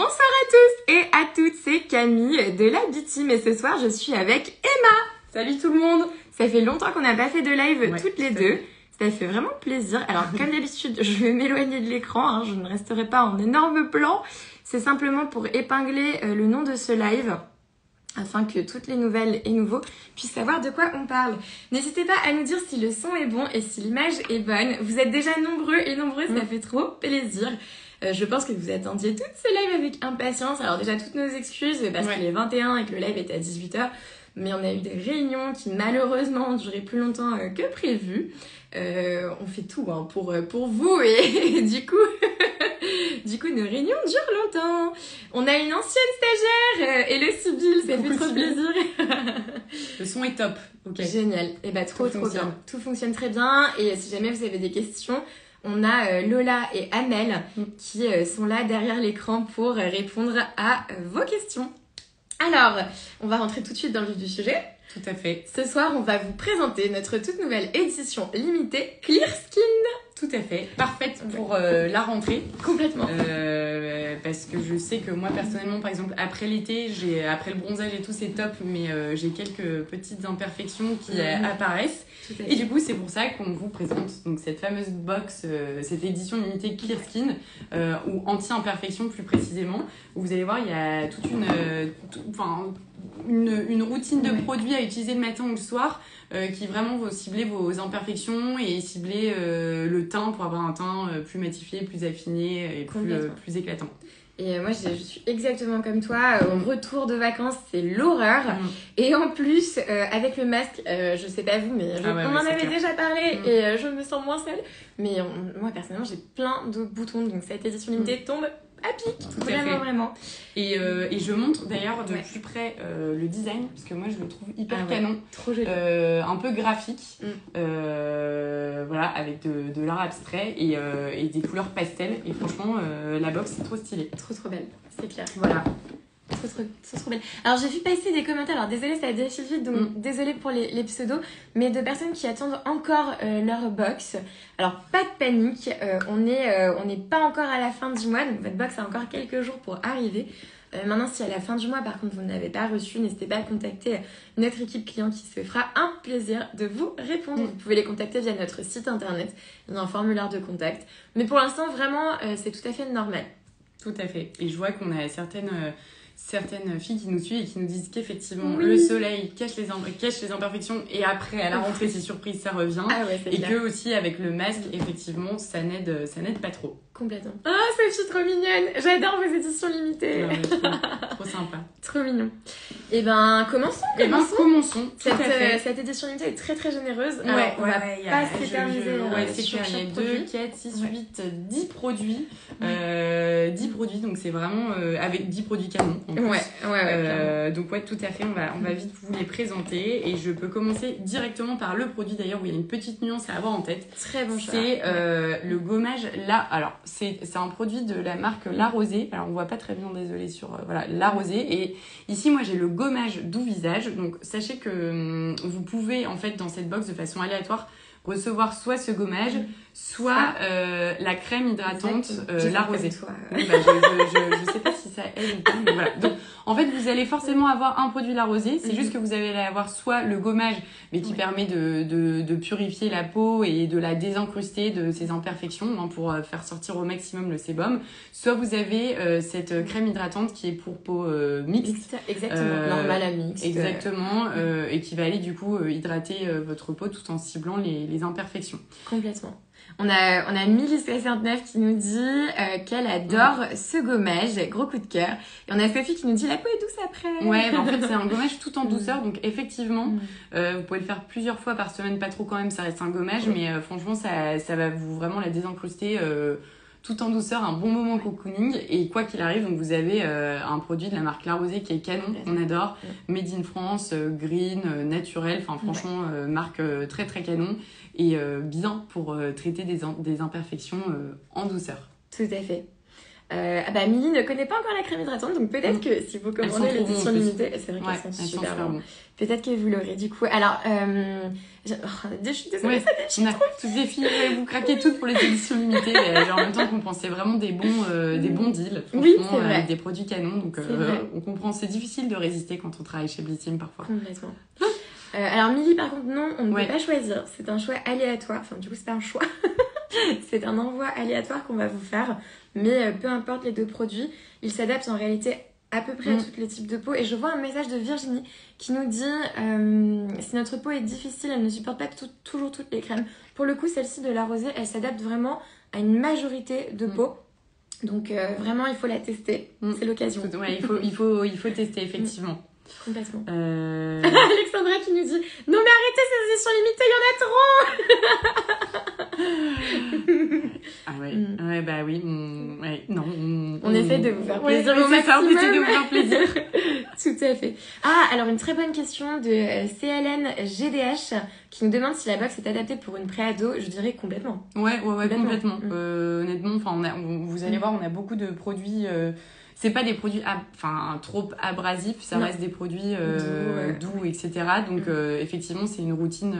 Bonsoir à tous et à toutes, c'est Camille de la B-Team et ce soir je suis avec Emma. Salut tout le monde. Ça fait longtemps qu'on n'a pas fait de live toutes les deux. Ça fait vraiment plaisir. Alors comme d'habitude, je vais m'éloigner de l'écran, je ne resterai pas en énorme plan. C'est simplement pour épingler le nom de ce live, afin que toutes les nouvelles et nouveaux puissent savoir de quoi on parle. N'hésitez pas à nous dire si le son est bon et si l'image est bonne. Vous êtes déjà nombreux et nombreuses, ça fait trop plaisir. Je pense que vous attendiez toutes ce live avec impatience. Alors déjà, toutes nos excuses parce qu'il est 21 et que le live était à 18h. Mais on a eu des réunions qui malheureusement ont duré plus longtemps que prévu. On fait tout pour vous et du coup... Du coup, nos réunions durent longtemps. On a une ancienne stagiaire, Hello Sibylle, ça fait trop plaisir. Le son est top. Ok. Génial. Et bah trop bien. Tout fonctionne très bien. Et si jamais vous avez des questions, on a Lola et Amel qui sont là derrière l'écran pour répondre à vos questions. Alors, on va rentrer tout de suite dans le vif du sujet. Tout à fait. Ce soir, on va vous présenter notre toute nouvelle édition limitée Clear Skin. Tout à fait. Parfaite pour la rentrée. Complètement. Parce que je sais que moi, personnellement, par exemple, après l'été, après le bronzage et tout, c'est top, mais j'ai quelques petites imperfections qui apparaissent. Et du coup, c'est pour ça qu'on vous présente donc, cette fameuse box, cette édition limitée Clear Skin, ou anti-imperfection plus précisément, où vous allez voir, il y a toute une routine de produits à utiliser le matin ou le soir qui vraiment va cibler vos imperfections et cibler le teint pour avoir un teint plus matifié, plus affiné et plus éclatant. Et moi, je suis exactement comme toi. Au retour de vacances, c'est l'horreur. Et en plus, avec le masque, je sais pas vous, mais on en avait déjà parlé et je me sens moins seule. Mais moi, personnellement, j'ai plein de boutons. Donc, cette édition limitée tombe à pic. Vraiment. Et je montre d'ailleurs de plus près le design, parce que moi, je le trouve hyper canon. Trop joli. Un peu graphique. Voilà, avec de l'art abstrait et des couleurs pastel. Et franchement, la box est trop stylée. Trop belle, c'est clair. Voilà. Trop belle. Alors j'ai vu passer des commentaires, alors désolée ça a défilé vite, donc désolée pour les pseudos, mais de personnes qui attendent encore leur box. Alors pas de panique, on n'est pas encore à la fin du mois, donc votre box a encore quelques jours pour arriver. Maintenant, si à la fin du mois, par contre, vous n'avez pas reçu, n'hésitez pas à contacter notre équipe client qui se fera un plaisir de vous répondre. Vous pouvez les contacter via notre site internet, il y a un formulaire de contact. Mais pour l'instant, vraiment, c'est tout à fait normal. Tout à fait. Et je vois qu'on a certaines filles qui nous suivent et qui nous disent qu'effectivement le soleil cache les imperfections et après à la rentrée c'est surprise ça revient et clair. que aussi avec le masque effectivement ça n'aide pas trop. Complètement. Ah, Sophie, trop mignonne. J'adore vos éditions limitées. Ouais, trop sympa. Trop mignon. Et ben commençons. Cette édition limitée est très très généreuse. Alors, on va pas s'éterniser. C'est clair, il y a 2, 4, 6, 8, 10 produits. 10 produits, donc c'est vraiment avec 10 produits canons. Donc tout à fait, on va vite vous les présenter et je peux commencer directement par le produit d'ailleurs où il y a une petite nuance à avoir en tête. Très bon choix. C'est le gommage là. Alors c'est un produit de la marque La Rosée. Alors on voit pas très bien, désolé sur La Rosée. Et ici moi j'ai le gommage doux visage. Donc sachez que vous pouvez en fait dans cette box de façon aléatoire recevoir soit ce gommage, soit la crème hydratante La Rosée. Je sais pas si ça aide ou pas, mais voilà. Donc, en fait, vous allez forcément avoir un produit La Rosée. C'est juste que vous allez avoir soit le gommage, mais qui permet de purifier la peau et de la désincruster de ses imperfections pour faire sortir au maximum le sébum. Soit vous avez cette crème hydratante qui est pour peau mixte. Exactement. Normal à mixte. Exactement. Et qui va aller du coup hydrater votre peau tout en ciblant les imperfections. Complètement. On a Milly69 qui nous dit qu'elle adore ce gommage, gros coup de cœur. Et on a Sophie qui nous dit la peau est douce après. Ouais, en fait c'est un gommage tout en douceur, donc effectivement vous pouvez le faire plusieurs fois par semaine, pas trop quand même, ça reste un gommage, mais franchement ça va vous vraiment la désincruster tout en douceur, un bon moment cocooning. Et quoi qu'il arrive, donc vous avez un produit de la marque La Rosée qui est canon, on adore, made in France, green, naturel, enfin franchement marque très très canon et bien pour traiter des imperfections en douceur. Tout à fait. Milly ne connaît pas encore la crème hydratante, donc peut-être que si vous commandez l'édition limitée, c'est vrai qu'elles sont super bonnes. Peut-être que vous l'aurez du coup. Alors, je suis désolée, ça déchire trop. Toutes les filles, vous craquez toutes pour les éditions limitées. Mais en même temps, qu'on pensait vraiment des bons deals. Oui, c'est vrai. Avec des produits canons. Donc, on comprend. C'est difficile de résister quand on travaille chez Blissim parfois. Complètement. Alors, Milly, par contre, non, on ne peut pas choisir. C'est un choix aléatoire. Enfin, du coup, c'est pas un choix. C'est un envoi aléatoire qu'on va vous faire. Mais peu importe les 2 produits, ils s'adaptent en réalité à peu près à tous les types de peau. Et je vois un message de Virginie qui nous dit si notre peau est difficile, elle ne supporte pas toujours toutes les crèmes. Pour le coup, celle-ci de la rosée, elle s'adapte vraiment à une majorité de peau. Donc vraiment, il faut la tester. C'est l'occasion. Ouais, il faut tester, effectivement. Complètement. Alexandra qui nous dit non mais arrêtez ces éditions limitées, il y en a trop. Ah ouais, bah oui, on essaie de vous faire plaisir au maximum. On essaie de vous faire plaisir. Tout à fait. Ah, alors une très bonne question de CLN GDH qui nous demande si la box est adaptée pour une pré-ado. Je dirais complètement. Ouais, complètement. Honnêtement, vous allez voir, on a beaucoup de produits. C'est pas des produits trop abrasifs, ça reste des produits doux, etc. Donc effectivement, c'est une routine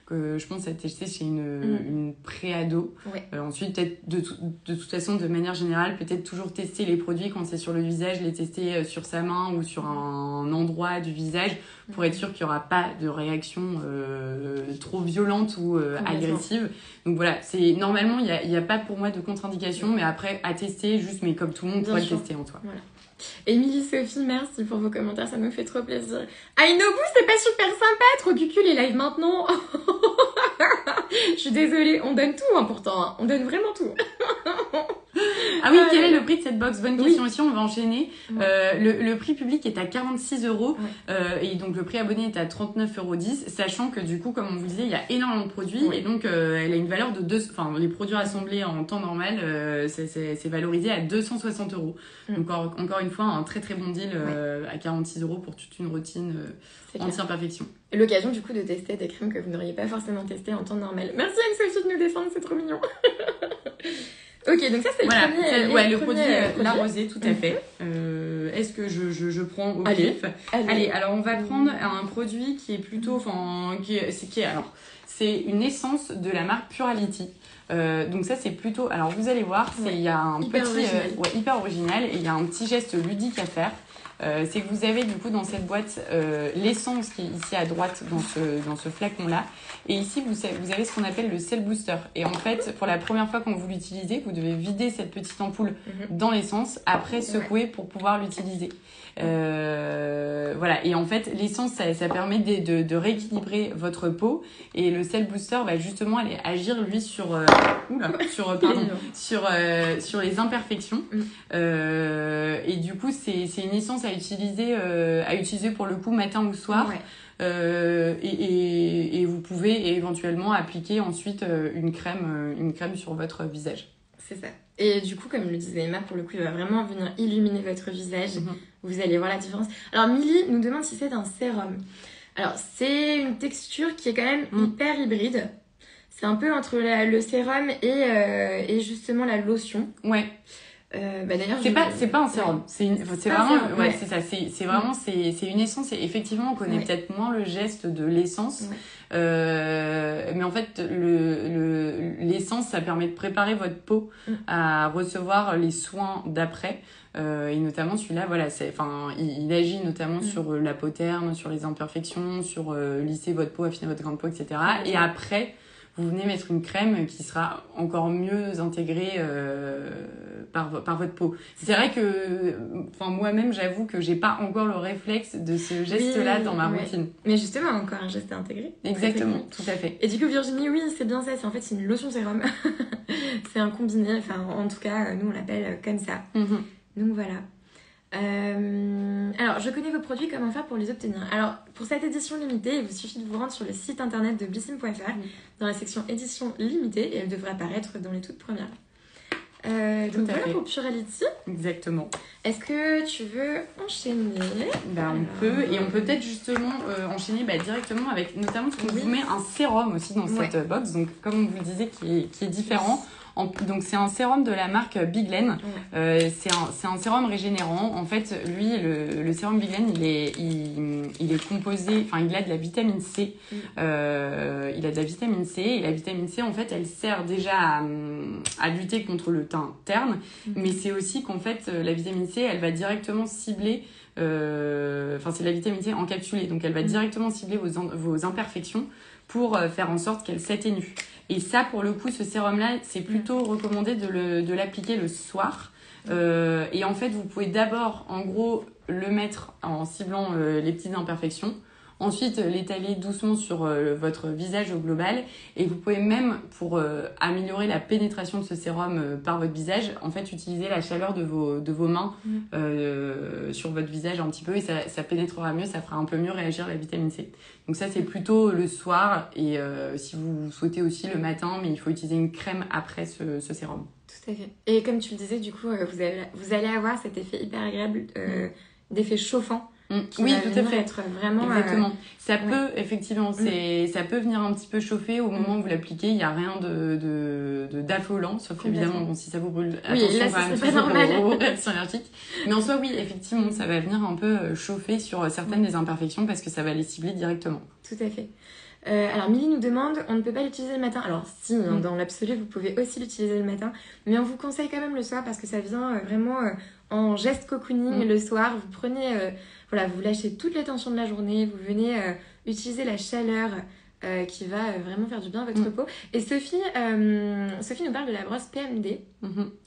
que je pense à tester chez une pré-ado. Ouais. Ensuite, peut-être de toute façon, de manière générale, peut-être toujours tester les produits quand c'est sur le visage, les tester sur sa main ou sur un endroit du visage pour être sûr qu'il n'y aura pas de réaction trop violente ou agressive. Donc voilà, normalement, il n'y a pas pour moi de contre-indication, mais après, à tester, mais comme tout le monde pourrait le tester en soi. Voilà. Émilie Sophie, merci pour vos commentaires, ça nous fait trop plaisir. Ainobu, c'est pas super sympa, trop cucul les live maintenant. Je suis désolée, on donne tout pourtant, on donne vraiment tout. Ah oui, quel est le prix de cette box? Bonne question aussi, on va enchaîner. Le prix public est à 46 €, et donc le prix abonné est à 39,10 €, sachant que du coup, comme on vous disait, il y a énormément de produits, et donc elle a une valeur de les produits rassemblés en temps normal, c'est valorisé à 260 €. Donc encore une fois, un très très bon deal à 46 € pour toute une routine anti-imperfection. L'occasion du coup de tester des crèmes que vous n'auriez pas forcément testées en temps normal. Merci Anne-Sophie de nous défendre, c'est trop mignon. Ok, donc ça c'est le produit la rosée, tout à fait. Est-ce que je prends au pif? Allez, alors on va prendre un produit qui est plutôt, c'est une essence de la marque Purality. Donc ça c'est plutôt, alors vous allez voir, il y a un hyper original, et il y a un petit geste ludique à faire. C'est que vous avez du coup dans cette boîte l'essence qui est ici à droite dans ce flacon là, et ici vous avez ce qu'on appelle le Cell Booster, et en fait pour la première fois quand vous l'utilisez, vous devez vider cette petite ampoule dans l'essence, après secouer pour pouvoir l'utiliser. Voilà, et en fait l'essence ça permet de rééquilibrer votre peau, et le Cell Booster va justement aller agir lui sur les imperfections, et du coup c'est une essence à utiliser pour le coup matin ou soir. Et vous pouvez éventuellement appliquer ensuite une crème sur votre visage. C'est ça. Et du coup, comme le disait Emma, pour le coup, il va vraiment venir illuminer votre visage. Vous allez voir la différence. Alors, Milly nous demande si c'est un sérum. Alors, c'est une texture qui est quand même hyper hybride. C'est un peu entre le sérum et justement la lotion. Ouais. D'ailleurs, c'est pas un sérum, c'est vraiment c'est ça, c'est vraiment c'est une essence, et effectivement on connaît peut-être moins le geste de l'essence, mais en fait l'essence ça permet de préparer votre peau à recevoir les soins d'après, et notamment celui-là il agit notamment sur la peau terne, sur les imperfections, sur lisser votre peau, affiner votre grain de peau, etc. Et après vous venez mettre une crème qui sera encore mieux intégrée par votre peau. C'est vrai que moi-même, j'avoue que j'ai pas encore le réflexe de ce geste-là dans ma routine. Mais justement, encore un geste à intégrer. Exactement, tout à fait. Et du coup, Virginie, oui, c'est bien ça. C'est une lotion sérum. C'est un combiné. En tout cas, nous, on l'appelle comme ça. Donc, voilà. Alors, je connais vos produits, comment faire pour les obtenir? Alors, pour cette édition limitée, il vous suffit de vous rendre sur le site internet de blissim.fr dans la section édition limitée, et elle devrait apparaître dans les toutes premières. Donc voilà pour Purality. Exactement. Est-ce que tu veux enchaîner? On peut, et on peut peut-être justement enchaîner directement avec, notamment, parce qu'on vous met un sérum aussi dans cette box, donc comme on vous le disait, qui est différent. Donc c'est un sérum de la marque Biglen. C'est un sérum régénérant. En fait, lui, le sérum Biglen, il est composé, enfin il a de la vitamine C. Il a de la vitamine C et la vitamine C, en fait, elle sert déjà à lutter contre le teint terne, mais c'est aussi qu'en fait la vitamine C, elle va directement cibler. C'est de la vitamine C encapsulée, donc elle va directement cibler vos imperfections pour faire en sorte qu'elle s'atténue. Et ça, pour le coup, ce sérum-là, c'est plutôt recommandé de l'appliquer le soir. Et en fait, vous pouvez d'abord, en gros, le mettre en ciblant les petites imperfections. Ensuite, l'étaler doucement sur votre visage au global. Et vous pouvez même, pour améliorer la pénétration de ce sérum par votre visage, en fait, utiliser la chaleur de vos mains sur votre visage un petit peu. Et ça pénétrera mieux, ça fera un peu mieux réagir la vitamine C. Donc ça, c'est plutôt le soir. Et si vous souhaitez aussi le matin, mais il faut utiliser une crème après ce sérum. Tout à fait. Et comme tu le disais, du coup, vous allez avoir cet effet hyper agréable d'effet chauffant. Oui, tout à fait. Être vraiment, exactement. Ça peut, effectivement, ça peut venir un petit peu chauffer au moment où vous l'appliquez. Il n'y a rien d'affolant, sauf évidemment, bon, si ça vous brûle, attention là, quand même, c'est pas normal. aux réactions allergiques. Mais en soi, oui, effectivement, ça va venir un peu chauffer sur certaines des imperfections parce que ça va les cibler directement. Tout à fait. Alors Milly nous demande, on ne peut pas l'utiliser le matin. Alors si, dans l'absolu, vous pouvez aussi l'utiliser le matin, mais on vous conseille quand même le soir parce que ça vient vraiment en geste cocooning le soir. Vous prenez, vous lâchez toutes les tensions de la journée, vous venez utiliser la chaleur qui va vraiment faire du bien à votre peau. Et Sophie nous parle de la brosse PMD.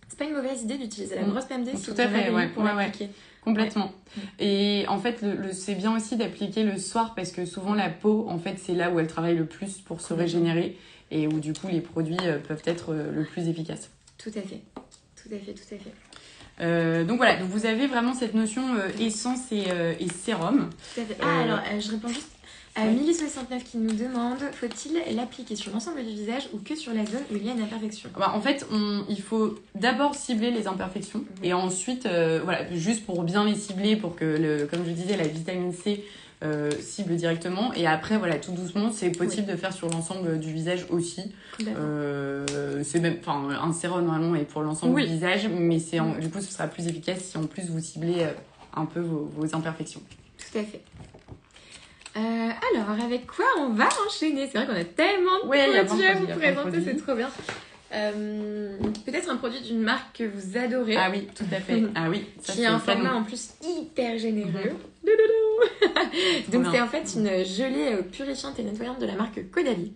C'est pas une mauvaise idée d'utiliser la brosse PMD si vous avez pour l'appliquer. Complètement. Et en fait, c'est bien aussi d'appliquer le soir parce que souvent la peau, en fait, c'est là où elle travaille le plus pour se régénérer et où du coup les produits peuvent être le plus efficaces. Tout à fait. Donc voilà, donc vous avez vraiment cette notion essence et sérum. Tout à fait. Alors je réponds juste à Milly69 qui nous demande, faut-il l'appliquer sur l'ensemble du visage ou que sur la zone où il y a une imperfection? En fait, il faut d'abord cibler les imperfections et ensuite, juste pour bien les cibler, pour que, comme je disais, la vitamine C cible directement. Et après, tout doucement, c'est possible de faire sur l'ensemble du visage aussi. C'est même, un sérum normalement est pour l'ensemble du visage, mais du coup, ce sera plus efficace si en plus vous ciblez un peu vos imperfections. Tout à fait. Alors, avec quoi on va enchaîner? C'est vrai qu'on a tellement de produits à vous présenter, c'est trop bien. Peut-être un produit d'une marque que vous adorez. Ah oui, tout à fait. Ah oui, ça qui est un format en plus hyper généreux. Donc c'est en fait une gelée purifiante et nettoyante de la marque Caudalie.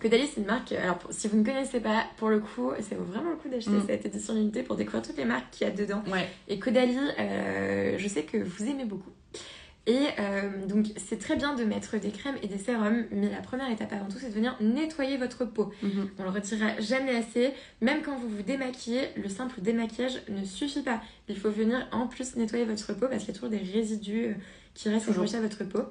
Caudalie, c'est une marque, alors si vous ne connaissez pas, pour le coup, ça vaut vraiment le coup d'acheter cette édition limitée pour découvrir toutes les marques qu'il y a dedans. Et Caudalie, je sais que vous aimez beaucoup. Et donc c'est très bien de mettre des crèmes et des sérums, mais la première étape avant tout c'est de venir nettoyer votre peau. On le retirera jamais assez, même quand vous vous démaquillez, le simple démaquillage ne suffit pas. Il faut venir en plus nettoyer votre peau parce qu'il y a toujours des résidus qui restent accrochés à votre peau.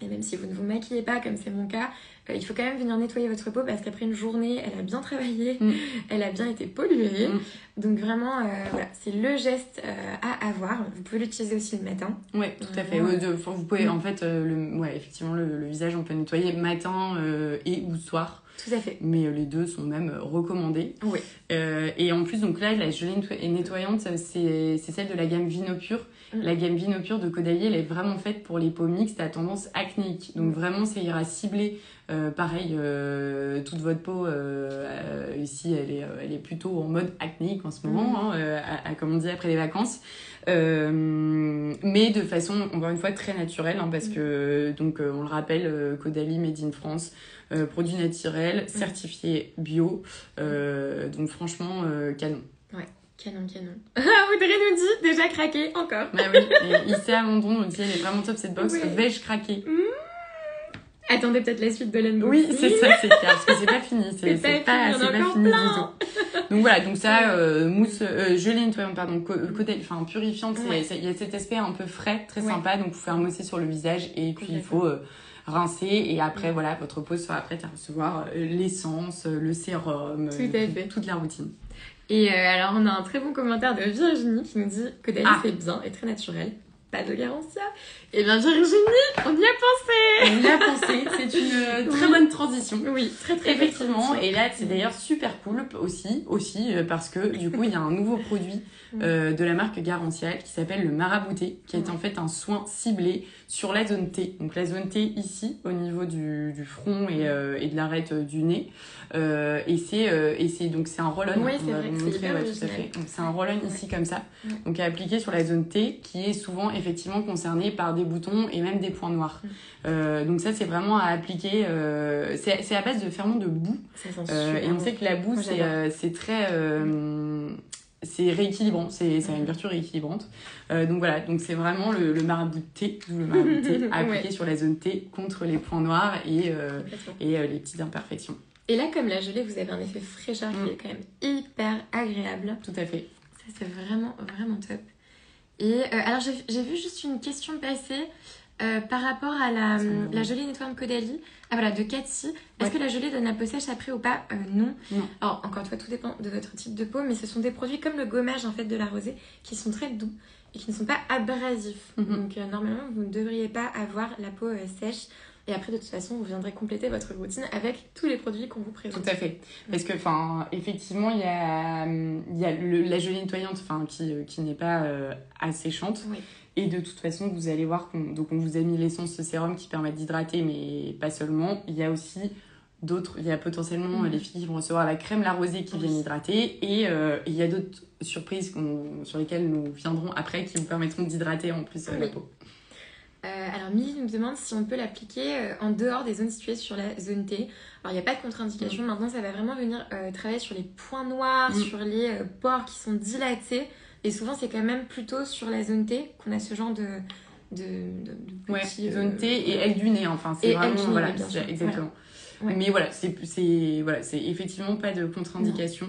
Et même si vous ne vous maquillez pas, comme c'est mon cas, il faut quand même venir nettoyer votre peau parce qu'après une journée, elle a bien travaillé, elle a bien été polluée. Donc vraiment, c'est le geste à avoir. Vous pouvez l'utiliser aussi le matin. Oui, tout à fait. Vous pouvez, en fait, effectivement, le visage, on peut nettoyer matin et ou soir. Tout à fait. Mais les deux sont même recommandés. Oui. Et en plus, donc là, la gelée nettoyante, c'est celle de la gamme Vinopure. La gamme Vinopure de Caudalie, elle est vraiment faite pour les peaux mixtes à tendance acnéique. Donc vraiment, ça ira cibler, pareil, toute votre peau. Ici, elle est plutôt en mode acnéique en ce moment, comme on dit après les vacances. Mais de façon, encore une fois, très naturelle, parce que, donc, on le rappelle, Caudalie Made in France, produit naturel, certifié bio. Donc franchement, canon. Ouais. Canon. Audrey nous dit, déjà craqué, encore. Bah oui, et ici à London, on dit, elle est vraiment top cette box, vais-je craquer Attendez peut-être la suite de l'unboxing. Oui, c'est ça, c'est clair, parce que c'est pas fini, c'est pas fini du tout. Donc voilà, donc ça, mousse, gelée nettoyante, Caudalie, purifiante, il y a cet aspect un peu frais, très sympa, donc vous pouvez moussé sur le visage, et puis il faut rincer, et après, votre peau sera prête à recevoir l'essence, le sérum, toute la routine. Et alors, on a un très bon commentaire de Virginie qui nous dit que Caudalie c'est bien et très naturel. pas de Garancia. Et bien Virginie, on y a pensé. On y a pensé, c'est une très bonne transition. Oui, très très effectivement. bonne transition. Et là, c'est d'ailleurs super cool aussi parce que du coup, il y a un nouveau produit de la marque Garancia qui s'appelle le Marabouté, qui est en fait un soin ciblé sur la zone T. Donc la zone T ici, au niveau du front et de l'arête du nez. Et c'est un roll-on. Oui, on c'est va vrai vous que c'est montrer, hyper tout à fait. Donc c'est un roll-on ici comme ça. Donc à appliquer sur la zone T, qui est souvent effectivement concernée par des boutons et même des points noirs. Donc ça, c'est vraiment à appliquer. C'est à base de ferment de boue. Et on sait que la boue, c'est très... c'est rééquilibrant, ça a une vertu rééquilibrante. Donc voilà, donc c'est vraiment le marabouté, d'où le marabouté, à appliquer sur la zone T contre les points noirs et les petites imperfections. Et là, comme la gelée, vous avez un effet fraîcheur qui est quand même hyper agréable. Tout à fait. Ça, c'est vraiment, vraiment top. Et alors, j'ai vu juste une question passer par rapport à la gelée nettoyante Caudalie. Ah voilà, de Cathy. Est-ce que la gelée donne la peau sèche après ou pas? Non. Alors, encore une fois, tout dépend de votre type de peau, mais ce sont des produits comme le gommage en fait de la rosée qui sont très doux et qui ne sont pas abrasifs. Donc, normalement, vous ne devriez pas avoir la peau sèche. Et après, de toute façon, vous viendrez compléter votre routine avec tous les produits qu'on vous présente. Tout à fait. Parce que, effectivement, il y a la gelée nettoyante qui n'est pas asséchante. Oui. Et de toute façon, vous allez voir qu'on vous a mis l'essence de sérum qui permet d'hydrater, mais pas seulement. Il y a aussi d'autres, il y a potentiellement les filles qui vont recevoir la crème La Rosée qui vient hydrater. Et il y a d'autres surprises sur lesquelles nous viendrons après qui vous permettront d'hydrater en plus la peau. Alors Milly nous demande si on peut l'appliquer en dehors des zones situées sur la zone T. Alors il n'y a pas de contre-indication, maintenant ça va vraiment venir travailler sur les points noirs, sur les pores qui sont dilatés. Et souvent c'est quand même plutôt sur la zone T qu'on a ce genre de petits... zone T et aile du nez, c'est vraiment... Voilà, bien sûr. Exactement. Voilà. Mais voilà, c'est effectivement pas de contre-indication.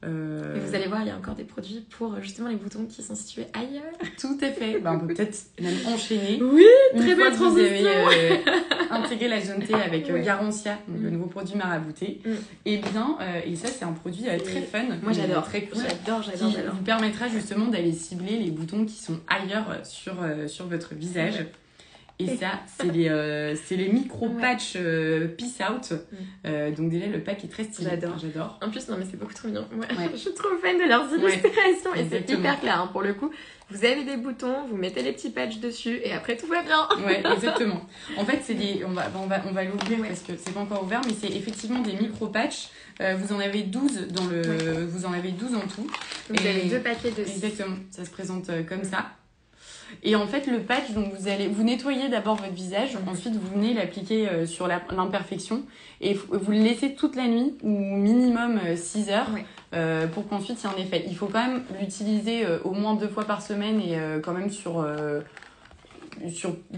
Et vous allez voir, il y a encore des produits pour justement les boutons qui sont situés ailleurs. Tout à fait. On peut peut-être même enchaîner. Oui, très belle transition. Vous avez intégré la zone T avec Garancia, donc le nouveau produit Marabouté. Et bien, et ça c'est un produit très fun. Moi j'adore. Très cool. J'adore. Qui vous permettra justement d'aller cibler les boutons qui sont ailleurs sur votre visage. Et ça, c'est les micro-patchs Peace Out. Donc déjà, le pack est très stylé. J'adore. En plus, non mais c'est beaucoup trop mignon. Je suis trop fan de leurs illustrations. Et c'est hyper clair, pour le coup. Vous avez des boutons, vous mettez les petits patchs dessus et après tout va bien. Ouais, exactement. En fait, c'est on va l'ouvrir parce que c'est pas encore ouvert, mais c'est effectivement des micro-patchs. Vous en avez 12 vous en avez 12 en tout. Donc vous avez 2 paquets de 6. Exactement. Ça se présente comme ça. Et en fait, le patch, donc vous nettoyez d'abord votre visage, ensuite vous venez l'appliquer sur l'imperfection et vous le laissez toute la nuit ou minimum 6 heures pour qu'ensuite il y ait un effet. Il faut quand même l'utiliser au moins 2 fois par semaine et quand même sur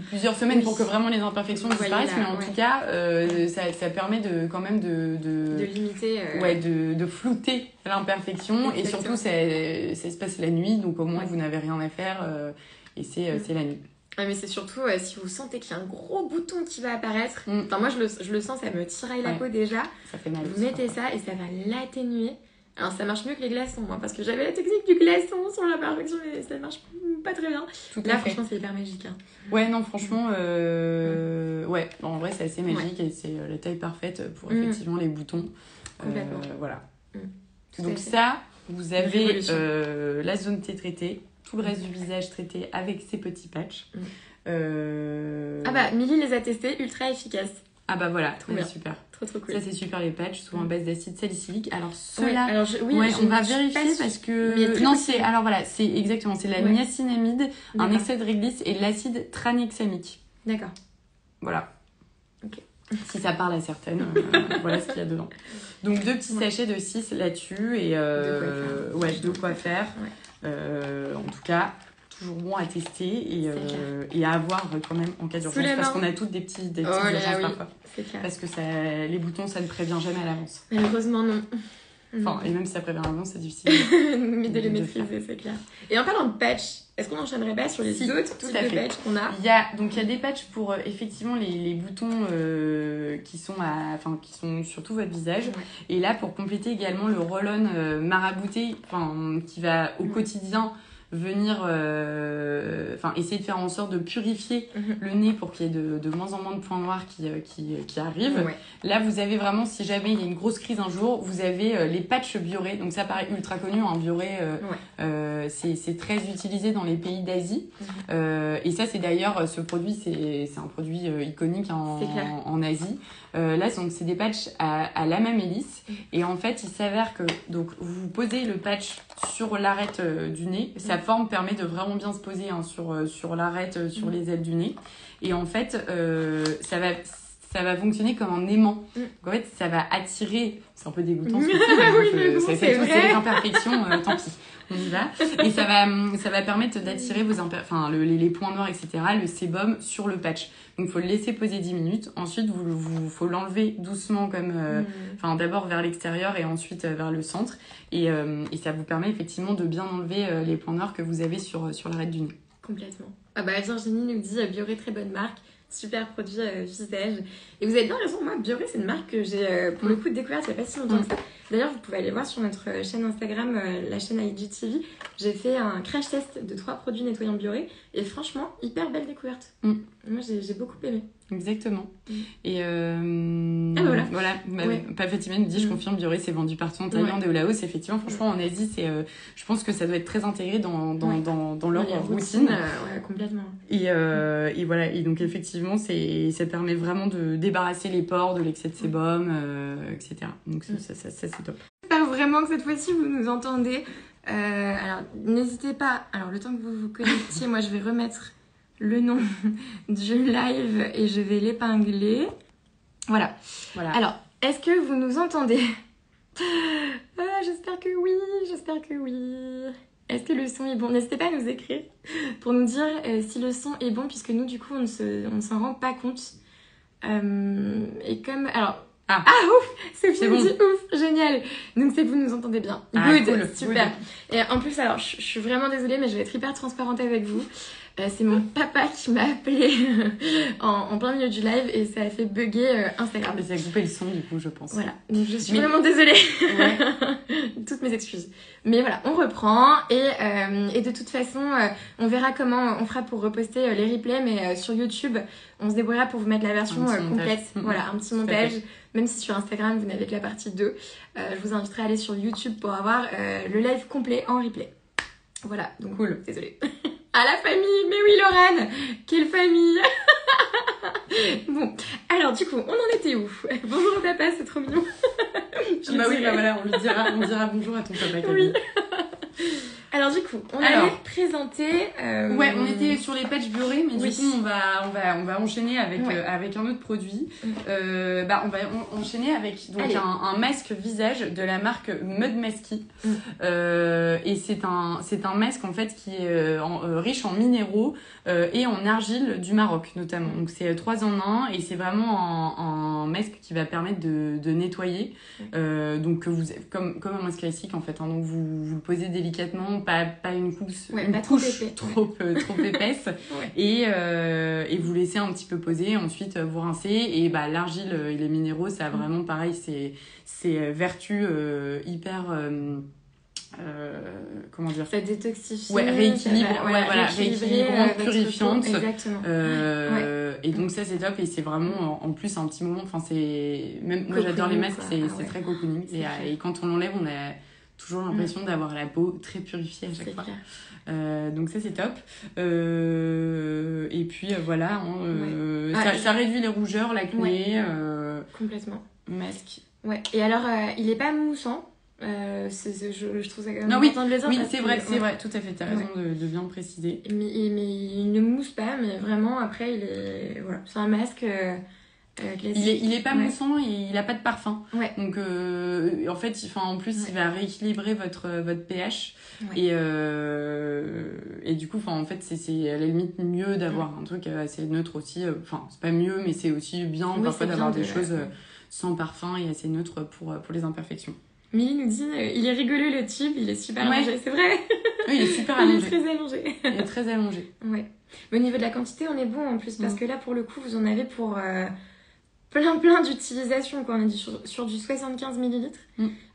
plusieurs semaines pour que vraiment les imperfections disparaissent, mais en tout cas ça permet quand même de limiter de flouter l'imperfection. Et surtout ça se passe la nuit, donc au moins vous n'avez rien à faire et c'est la nuit. Mais c'est surtout si vous sentez qu'il y a un gros bouton qui va apparaître. Moi je le sens, ça me tiraille la peau déjà. Ça fait mal. Vous mettez ça et ça va l'atténuer. Alors ça marche mieux que les glaçons, moi, parce que j'avais la technique du glaçon sur l'imperfection, mais ça marche pas très bien. Là, franchement, c'est hyper magique. Ouais, non, franchement, en vrai, c'est assez magique et c'est la taille parfaite pour effectivement les boutons. Complètement. Voilà. Donc ça, vous avez la zone T traitée, tout le reste du visage traité avec ces petits patchs. Ah bah, Milly les a testés, ultra efficaces. Ah bah voilà, trop bien. Super. Trop cool. Ça c'est super les patchs, souvent à base d'acide salicylique. Alors ceux-là, on va vérifier parce que non c'est exactement, c'est la niacinamide, un extrait de réglisse et l'acide tranexamique. D'accord. Voilà. OK. Si ça parle à certaines, voilà ce qu'il y a dedans. Donc 2 petits sachets de 6 là-dessus et de quoi faire. En tout cas, toujours bon à tester et à avoir quand même en cas d'urgence parce qu'on a toutes des petites urgences parfois. Parce que les boutons, ça ne prévient jamais à l'avance. Malheureusement, non. Et même si ça prévient à l'avance, c'est difficile. Mais de les maîtriser, c'est clair. Et en parlant de patch, est-ce qu'on n'enchaînerait pas sur les autres types de patchs qu'on a? Il y a des patchs pour effectivement les boutons qui sont sur tout votre visage. Et là, pour compléter également le roll-on marabouté, qui va au quotidien venir essayer de faire en sorte de purifier le nez pour qu'il y ait de moins en moins de points noirs qui arrivent. Ouais. Là, vous avez vraiment, si jamais il y a une grosse crise un jour, vous avez les patchs Bioré. Donc ça paraît ultra connu, hein, Bioré, c'est très utilisé dans les pays d'Asie. Et ça, c'est d'ailleurs, ce produit, c'est un produit iconique en Asie. Là, donc, c'est des patchs à l'amamélis. Et en fait, il s'avère que donc, vous posez le patch sur l'arête du nez. Sa forme permet de vraiment bien se poser sur l'arête, sur les ailes du nez. Et en fait, ça va fonctionner comme un aimant. Donc, en fait, ça va attirer... C'est un peu dégoûtant ce que c'est. C'est les imperfections, tant pis. On y va. Et ça va permettre d'attirer les points noirs, etc., le sébum sur le patch. Donc, il faut le laisser poser 10 minutes. Ensuite, faut l'enlever doucement, d'abord vers l'extérieur et ensuite vers le centre. Et ça vous permet effectivement de bien enlever les points noirs que vous avez sur l'arête du nez. Complètement. Virginie nous dit Bioré, très bonne marque. Super produit visage. Et vous avez bien raison, moi, Bioré, c'est une marque que j'ai pour le coup découverte il n'y a pas si longtemps que ça. D'ailleurs, vous pouvez aller voir sur notre chaîne Instagram, la chaîne IGTV. J'ai fait un crash test de 3 produits nettoyants Bioré et franchement, hyper belle découverte. Moi, j'ai beaucoup aimé. Exactement. Et voilà. Fatima nous dit, je confirme, Bioré, c'est vendu partout en Thaïlande et au Laos. Effectivement, franchement, en Asie, je pense que ça doit être très intégré dans leur routine. Complètement. Et voilà. Et donc, effectivement, ça permet vraiment de débarrasser les pores de l'excès de sébum, etc. Donc, ça c'est top. J'espère vraiment que cette fois-ci, vous nous entendez. Alors, n'hésitez pas. Alors, le temps que vous vous connectiez, moi, je vais remettre le nom du live et je vais l'épingler. Voilà. Alors, est-ce que vous nous entendez? J'espère que oui. Est-ce que le son est bon? N'hésitez pas à nous écrire pour nous dire si le son est bon, puisque nous, du coup, on ne s'en rend pas compte. Et comme... Alors... ouf! C'est bon. Dit ouf! Génial! Donc, c'est que vous nous entendez bien. Good! Cool, super! Good. Et en plus, alors, je suis vraiment désolée, mais je vais être hyper transparente avec vous. C'est mon papa qui m'a appelé en plein milieu du live et ça a fait bugger Instagram. Ça a coupé le son du coup, je pense. Voilà, donc je suis vraiment désolée. Ouais. Toutes mes excuses. Mais voilà, on reprend et de toute façon, on verra comment on fera pour reposter les replays, mais sur YouTube, on se débrouillera pour vous mettre la version complète. Voilà, un petit montage. Même si sur Instagram, vous n'avez que la partie 2. Je vous inviterai à aller sur YouTube pour avoir le live complet en replay. Voilà, donc cool. Désolée. À la famille, mais oui Lorraine, quelle famille. Bon, alors du coup, on en était où? Bonjour papa, c'est trop mignon. Voilà, on dira bonjour à ton papa. Oui. Alors du coup, on allait présenter... Ouais, on était sur les patchs Bioré, mais du coup, on va enchaîner avec un autre produit. On va enchaîner avec donc, un masque visage de la marque Mud Masky. Et c'est un masque en fait qui est riche en minéraux et en argile du Maroc notamment. Donc c'est 3 en 1 et c'est vraiment un masque qui va permettre de nettoyer. Donc comme un masque classique en fait. Donc vous le posez délicatement, pas une couche, trop épaisse. Et vous laissez un petit peu poser, ensuite vous rincez et l'argile et les minéraux, ça a vraiment pareil, c'est vertu hyper comment dire, ça détoxifie, rééquilibrante, purifiante. Exactement. Et donc ça c'est top et c'est vraiment en plus un petit moment, moi j'adore les masques, c'est très cocooning et quand on l'enlève on a toujours l'impression d'avoir la peau très purifiée à chaque fois. Donc ça c'est top. Et puis voilà, ça réduit les rougeurs, l'acné. Complètement. Masque. Ouais. Et alors il est pas moussant. Je trouve ça quand même important de le dire. Oui, c'est vrai, tout à fait, t'as raison de bien le préciser. Mais il ne mousse pas, mais vraiment après il est... Voilà, c'est un masque... il est pas moussant et il a pas de parfum. Ouais. Donc en fait, en plus il va rééquilibrer votre pH et du coup en fait c'est à la limite mieux d'avoir un truc assez neutre aussi. C'est pas mieux mais c'est aussi bien parfois d'avoir des choses sans parfum et assez neutres pour les imperfections. Milly nous dit il est rigolo le tube, il est super allongé, c'est vrai. Oui, il est super allongé. Il est très allongé. Il est très allongé. Ouais. Mais au niveau de la quantité, on est bon en plus parce que là pour le coup, vous en avez pour plein d'utilisations quoi. On est sur du 75 ml.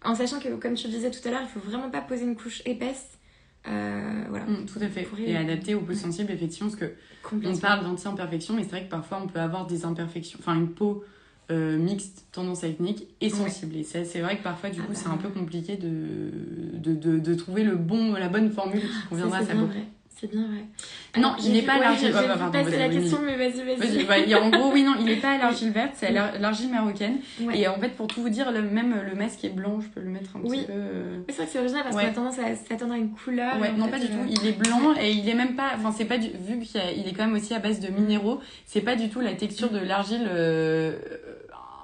En sachant que comme tu le disais tout à l'heure, il faut vraiment pas poser une couche épaisse Voilà. Tout à fait. Et adapté aux peaux sensibles, effectivement, parce que on parle d'anti-imperfections, mais c'est vrai que parfois on peut avoir des imperfections, enfin une peau mixte, tendance acnéique et sensible. Et ça, c'est vrai que parfois, du coup, c'est un peu compliqué de trouver la bonne formule qui conviendra à sa peau. C'est bien vrai. Non, il n'est pas à l'argile. Passer la question, mais vas-y. En gros, oui, non, il n'est pas à l'argile verte, c'est à l'argile marocaine. Ouais. Et en fait, pour tout vous dire, même le masque est blanc, je peux le mettre un petit peu. Oui, c'est vrai que c'est original parce qu'on a tendance à s'attendre à une couleur. Ouais, non, pas du tout. Il est blanc et il est même pas. Enfin, c'est pas du. Vu qu'il est quand même aussi à base de minéraux, c'est pas du tout la texture de l'argile.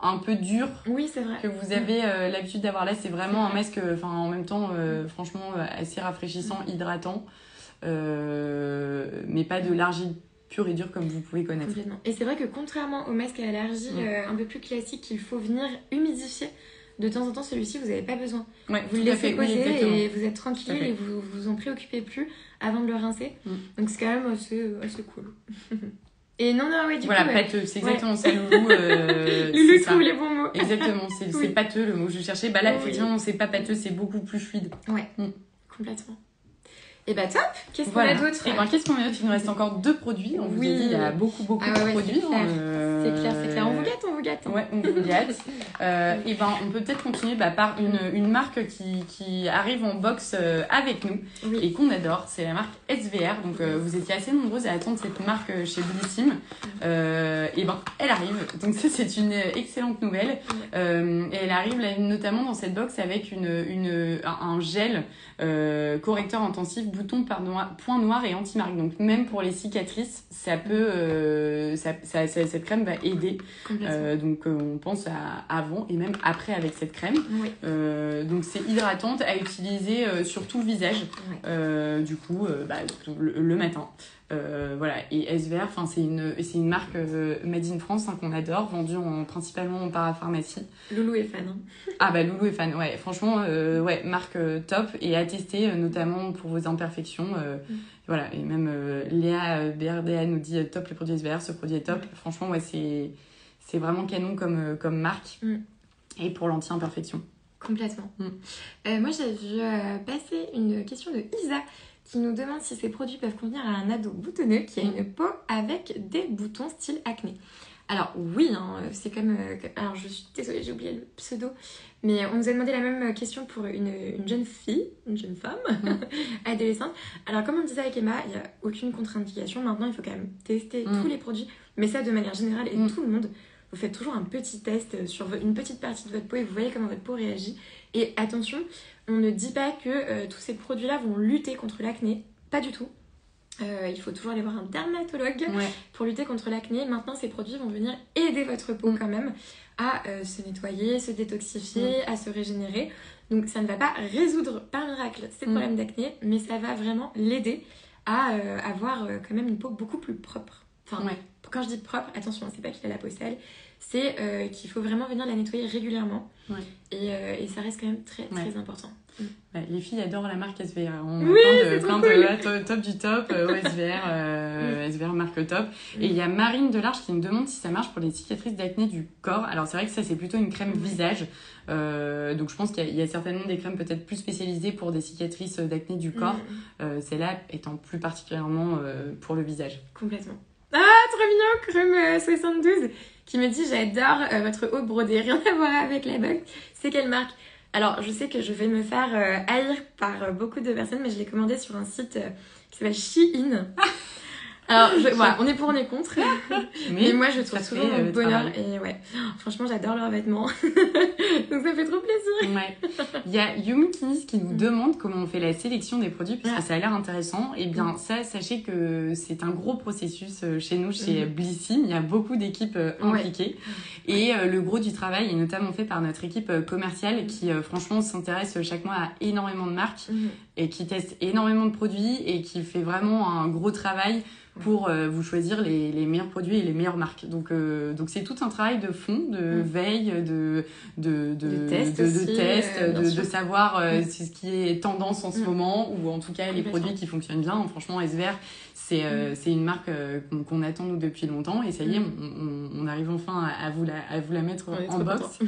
Un peu dur c'est vrai. Que vous avez l'habitude d'avoir là. C'est vraiment un masque, en même temps, franchement, assez rafraîchissant, hydratant. Mais pas de l'argile pure et dure comme vous pouvez connaître. Complètement. Et c'est vrai que contrairement au masque à l'argile un peu plus classique qu'il faut venir humidifier de temps en temps, celui-ci vous n'avez pas besoin. Ouais, vous le laissez poser et vous êtes tranquille et vous vous en préoccupez plus avant de le rincer. Donc c'est quand même assez cool. Et non, du coup... Voilà, pâteux, c'est exactement ça, Loulou. Loulou trouve les bons mots. Exactement, c'est pâteux le mot que je cherchais. Bah là, effectivement, c'est pas pâteux, c'est beaucoup plus fluide. Ouais, complètement. Et bah top. Qu'est-ce qu'on a d'autre? Et qu'est-ce qu'on a d'autre? Il nous reste encore 2 produits. On vous a dit, il y a beaucoup de produits. C'est clair. On vous gâte. Ouais, on vous gâte. Et on peut peut-être continuer par une marque qui arrive en box avec nous et qu'on adore. C'est la marque SVR. Donc vous étiez assez nombreuses à attendre cette marque chez Blissim. Elle arrive. Donc ça, c'est une excellente nouvelle. Et elle arrive là, notamment dans cette box avec un gel correcteur intensif, bouton, point noir et anti-marque. Donc même pour les cicatrices, ça peut cette crème va aider. Donc on pense à avant et même après avec cette crème. Donc c'est hydratante à utiliser sur tout le visage. Du coup le matin. Et SVR, c'est une marque made in France qu'on adore, vendue principalement en parapharmacie. Loulou est fan. Loulou est fan, ouais. Franchement, marque top et à tester, notamment pour vos imperfections. Voilà, et même Léa BRDA nous dit top le produit SVR, ce produit est top. Franchement, c'est vraiment canon comme marque. Et pour l'anti-imperfection. Complètement. Moi, j'ai vu passer une question de Isa qui nous demande si ces produits peuvent convenir à un ado boutonneux qui a une peau avec des boutons style acné. Alors oui, c'est comme... alors je suis désolée, j'ai oublié le pseudo, mais on nous a demandé la même question pour une jeune fille, une jeune femme, adolescente. Alors comme on disait avec Emma, il n'y a aucune contre-indication. Maintenant, il faut quand même tester tous les produits, mais ça de manière générale et tout le monde. Vous faites toujours un petit test sur une petite partie de votre peau et vous voyez comment votre peau réagit. Et attention, on ne dit pas que tous ces produits-là vont lutter contre l'acné. Pas du tout. Il faut toujours aller voir un dermatologue pour lutter contre l'acné. Maintenant, ces produits vont venir aider votre peau quand même à se nettoyer, se détoxifier, à se régénérer. Donc ça ne va pas résoudre par miracle ces problèmes d'acné, mais ça va vraiment l'aider à avoir quand même une peau beaucoup plus propre. Quand je dis propre, attention, c'est pas qu'il a la peau sale, c'est qu'il faut vraiment venir la nettoyer régulièrement. Et ça reste quand même très très important. Les filles adorent la marque SVR. On a plein de top du top, SVR, SVR marque top. Et il y a Marine Delarge qui me demande si ça marche pour les cicatrices d'acné du corps. Alors c'est vrai que ça c'est plutôt une crème visage. Donc je pense qu'il y a certainement des crèmes peut-être plus spécialisées pour des cicatrices d'acné du corps. Celle-là étant plus particulièrement pour le visage. Complètement. Ah, trop mignon, Crème 72 qui me dit j'adore votre haut brodé, rien à voir avec la box. C'est quelle marque? Alors, je sais que je vais me faire haïr par beaucoup de personnes, mais je l'ai commandé sur un site qui s'appelle Shein. Alors, on est pour, on est contre. Mais moi, je trouve toujours mon bonheur. Et franchement, j'adore leurs vêtements. Donc, ça fait trop plaisir. Il y a Yumi Kinis qui nous demande comment on fait la sélection des produits, parce que ça a l'air intéressant. Et bien, ça, sachez que c'est un gros processus chez nous, chez Blissim. Il y a beaucoup d'équipes impliquées. Et le gros du travail est notamment fait par notre équipe commerciale qui, franchement, s'intéresse chaque mois à énormément de marques et qui teste énormément de produits et qui fait vraiment un gros travail pour vous choisir les meilleurs produits et les meilleures marques. Donc c'est tout un travail de fond, de veille, de test, de savoir ce qui est tendance en ce moment, ou en tout cas les produits qui fonctionnent bien. Franchement, SVR, C'est une marque qu'on attend nous depuis longtemps et ça y est, on arrive enfin à vous la mettre en box.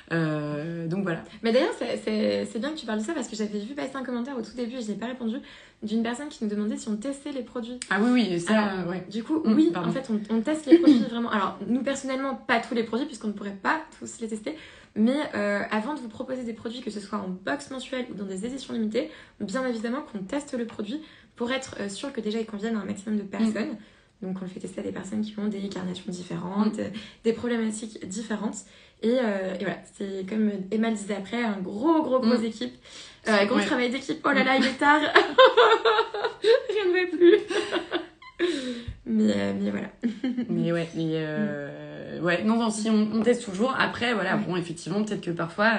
Donc voilà. Mais d'ailleurs, c'est bien que tu parles de ça parce que j'avais vu passer un commentaire au tout début et je n'ai pas répondu d'une personne qui nous demandait si on testait les produits. Ah oui, ça, alors, ouais. Du coup, oui, pardon. En fait, on teste les produits vraiment. Alors, nous personnellement, pas tous les produits puisqu'on ne pourrait pas tous les tester. Mais avant de vous proposer des produits, que ce soit en box mensuelle ou dans des éditions limitées, bien évidemment qu'on teste le produit pour être sûr que déjà il convienne à un maximum de personnes. Donc on le fait tester à des personnes qui ont des carnations différentes, des problématiques différentes. Et voilà, c'est comme Emma le disait après, un gros équipe. Gros travail d'équipe, oh là là, il est tard. Rien ne va plus. mais voilà. Mais ouais, ouais, non, si on teste toujours. Après, voilà, bon, effectivement, peut-être que parfois,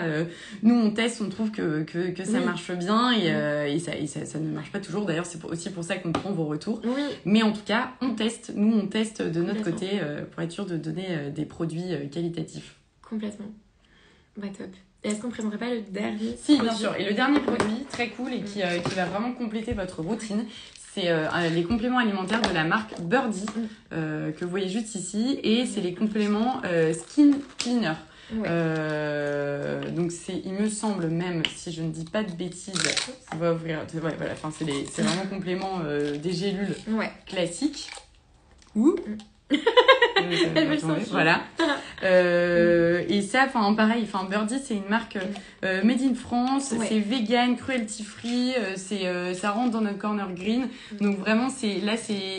nous, on teste, on trouve que ça marche bien et ça ne marche pas toujours. D'ailleurs, c'est aussi pour ça qu'on prend vos retours. Oui. Mais en tout cas, on teste. Nous, on teste de notre côté pour être sûr de donner des produits qualitatifs. Complètement. Bah, top. Et est-ce qu'on ne présenterait pas le dernier Si, bien sûr. Et le dernier produit, très cool et qui va vraiment compléter votre routine, c'est les compléments alimentaires de la marque Birdie, que vous voyez juste ici. Et c'est les compléments Skin Cleaner. Ouais. Donc il me semble même, si je ne dis pas de bêtises, on va ouvrir. Ouais, voilà, enfin, c'est vraiment complément des gélules classiques. Ouh. Elle veut le sentir. Voilà. Et ça, enfin pareil, Birdie c'est une marque made in France, c'est vegan, cruelty free, ça rentre dans notre corner green. Donc vraiment c'est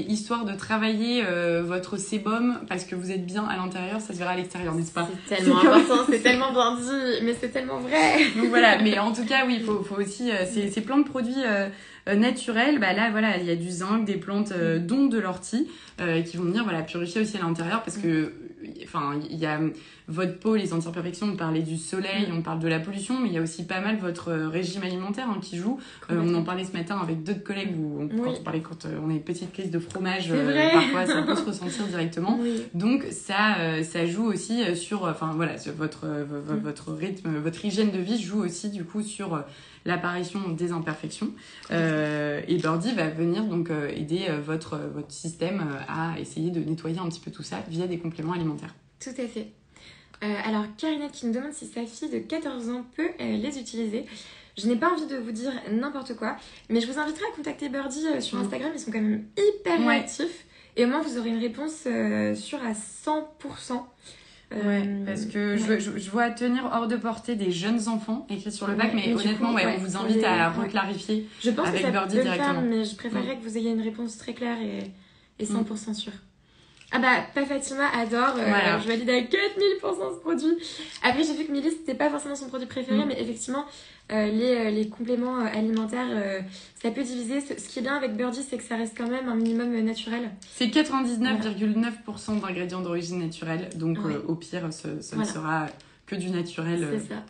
histoire de travailler votre sébum parce que vous êtes bien à l'intérieur, ça se verra à l'extérieur, n'est-ce pas? C'est tellement important, c'est tellement bien dit, mais c'est tellement vrai. Donc voilà, mais en tout cas oui, faut aussi c'est plein de produits naturels. Bah là voilà, il y a du zinc, des plantes dont de l'ortie qui vont venir purifier aussi à l'intérieur parce que il y a votre peau, les anti-imperfections, on parlait du soleil, on parle de la pollution, mais il y a aussi pas mal votre régime alimentaire qui joue. On en parlait ce matin avec d'autres collègues quand on a une petite crise de fromage, parfois ça peut se ressentir directement. Donc ça joue aussi sur votre rythme, votre hygiène de vie joue aussi du coup sur l'apparition des imperfections. Et Birdie va venir donc aider votre système à essayer de nettoyer un petit peu tout ça via des compléments alimentaires. Tout à fait. Alors, Karinette qui nous demande si sa fille de 14 ans peut les utiliser. Je n'ai pas envie de vous dire n'importe quoi, mais je vous inviterai à contacter Birdie sur Instagram. Ils sont quand même hyper réactifs. Et au moins, vous aurez une réponse sûre à 100%. Parce que je vois tenir hors de portée des jeunes enfants écrit sur le bac, mais honnêtement, on vous invite à reclarifier je pense avec que ça Birdie peut directement. Le faire, mais je préférerais que vous ayez une réponse très claire et 100% sûre. Ah bah, pas Fatima adore, je valide à 4000% ce produit. Après, j'ai vu que Milly, c'était pas forcément son produit préféré, mais effectivement, les compléments alimentaires, ça peut diviser. Ce qui est bien avec Birdie, c'est que ça reste quand même un minimum naturel. C'est 99,9% d'ingrédients d'origine naturelle, donc au pire, ce ne sera que du naturel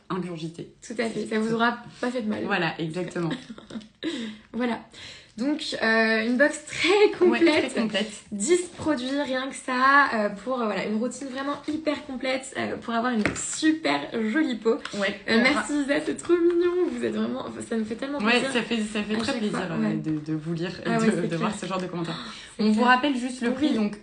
ingurgité. Tout à fait, ça vous aura pas fait de mal. Voilà, exactement. Voilà. Donc, une box très complète. Très complète. 10 produits, rien que ça, pour une routine vraiment hyper complète, pour avoir une super jolie peau. Merci Isa, c'est trop mignon. Vous êtes vraiment... ça nous fait tellement plaisir. Ça fait très plaisir de vous lire et de voir ce genre de commentaires. On vous rappelle juste le prix, donc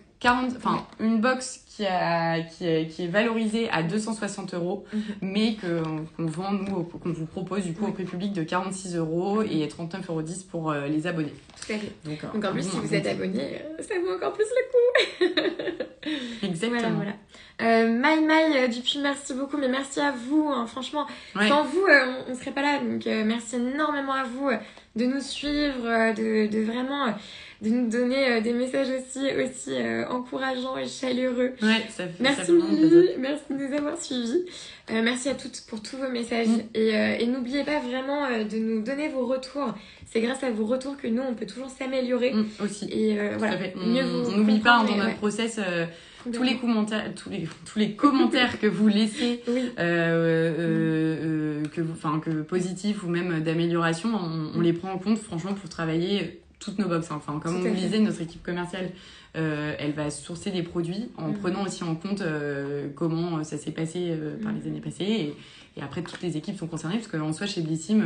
une box qui est valorisée à 260 €, mais qu'on vend, nous, qu'on vous propose du coup au prix public de 46 € et 39,10 € pour les abonnés. Tout à fait. Donc en plus, si vous êtes abonné, ça vaut encore plus le coup. Exactement. Voilà. Maï Dupuis, merci beaucoup, mais merci à vous, hein, franchement. Sans vous, on ne serait pas là. Donc merci énormément à vous de nous suivre, de vraiment... de nous donner des messages aussi encourageants et chaleureux. Merci Milly, merci de nous avoir suivis. Merci à toutes pour tous vos messages. Et n'oubliez pas vraiment de nous donner vos retours. C'est grâce à vos retours que nous, on peut toujours s'améliorer. Aussi. Et voilà. On n'oublie pas dans notre process... tous les commentaires que vous laissez, que positifs ou même d'amélioration, on les prend en compte franchement pour travailler toutes nos box. Enfin, comme on vous disait, notre équipe commerciale, elle va sourcer des produits en prenant aussi en compte comment ça s'est passé par les années passées. Et après, toutes les équipes sont concernées parce qu'en soi, chez Blissim,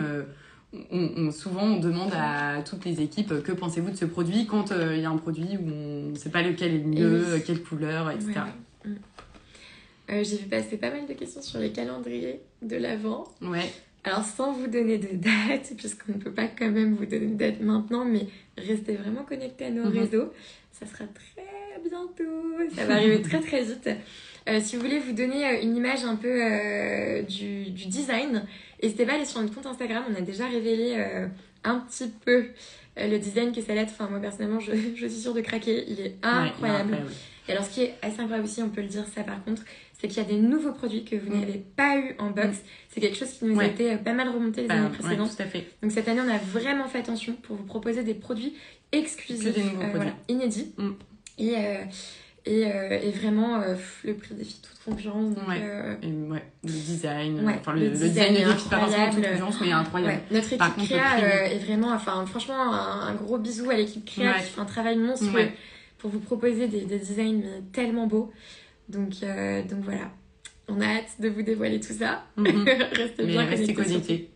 souvent on demande à toutes les équipes que pensez-vous de ce produit quand il y a un produit où on ne sait pas lequel est le mieux, quelle couleur, etc. J'ai vu passer pas mal de questions sur les calendriers de l'Avent. Ouais. Alors, sans vous donner de date, puisqu'on ne peut pas quand même vous donner de date maintenant, mais restez vraiment connectés à nos réseaux. Ça sera très bientôt. Ça va arriver très très vite. Si vous voulez vous donner une image un peu du design, n'hésitez pas à aller sur notre compte Instagram. On a déjà révélé un petit peu le design que ça allait être. Enfin, moi, personnellement, je suis sûre de craquer. Il est incroyable. Ouais, et alors, ce qui est assez incroyable aussi, on peut le dire ça par contre, c'est qu'il y a des nouveaux produits que vous n'avez pas eu en box. C'est quelque chose qui nous a été pas mal remonté les années précédentes. Tout à fait. Donc cette année, on a vraiment fait attention pour vous proposer des produits exclusifs, des nouveaux produits. Inédits. Et vraiment, le prix défie toute concurrence. Donc, le design, le design ne défie pas forcément toute concurrence, mais incroyable. Notre équipe créa est vraiment, franchement, un gros bisou à l'équipe créa qui fait un travail monstrueux pour vous proposer des designs tellement beaux. Donc voilà, on a hâte de vous dévoiler tout ça. Restez connectés.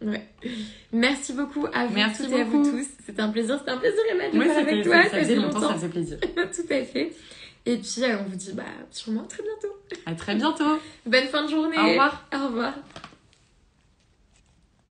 Merci beaucoup à vous toutes et à vous tous. C'était un plaisir, Emma, de faire avec toi. Ça faisait longtemps, ça faisait plaisir. Tout à fait. Et puis on vous dit sûrement à très bientôt. À très bientôt. Bonne fin de journée. Au revoir. Au revoir.